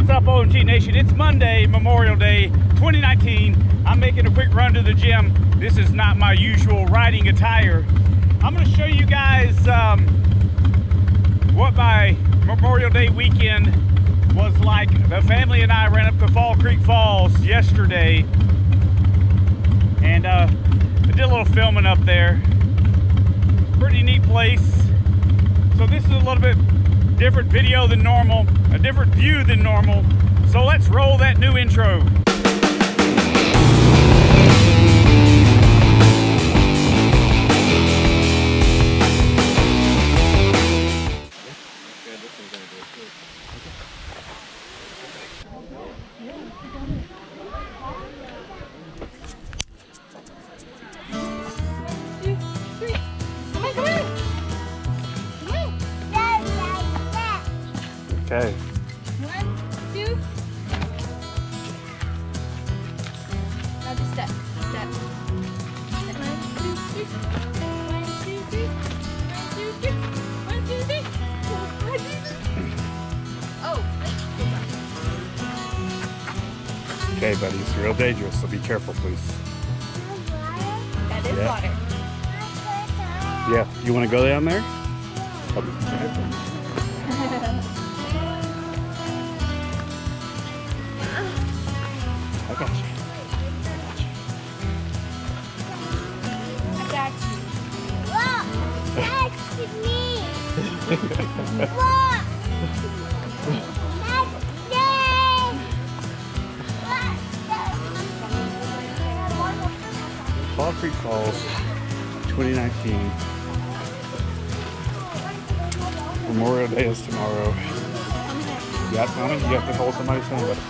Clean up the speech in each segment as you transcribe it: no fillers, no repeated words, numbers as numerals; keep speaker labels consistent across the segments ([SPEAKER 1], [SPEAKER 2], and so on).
[SPEAKER 1] What's up, OMG Nation? It's Monday, Memorial Day 2019. I'm making a quick run to the gym. This is not my usual riding attire. I'm going to show you guys what my Memorial Day weekend was like. The family and I ran up to Fall Creek Falls yesterday, and I did a little filming up there. Pretty neat place. So this is a little bit different video than normal, a different view than normal. So let's roll that new intro. Okay.
[SPEAKER 2] 1, 2. Now just step. 1, 2, 3. 1, 2, 3. 1, 2, 3. 1, 2, 3. Oh.
[SPEAKER 1] Okay, buddy, it's real dangerous, so be careful, please.
[SPEAKER 2] That is water.
[SPEAKER 1] Yeah, you want to go down there? Okay. I got you.
[SPEAKER 2] I got you. Look, that's me. Look.
[SPEAKER 1] Fall Creek Falls 2019. Memorial Day is tomorrow. You got mommy? You have to hold somebody's hand, buddy.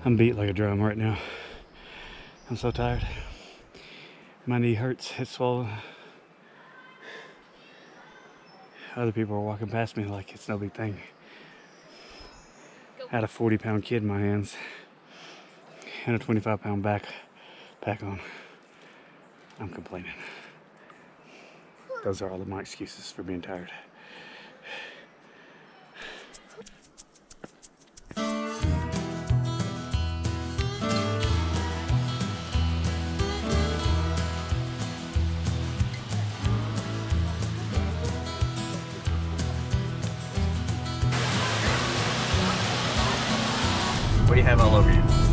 [SPEAKER 1] I'm beat like a drum right now. I'm so tired. My knee hurts, it's swollen. Other people are walking past me like it's no big thing. I had a 40-pound kid in my hands and a 25-pound backpack on. I'm complaining. Those are all of my excuses for being tired. What do you have all over you?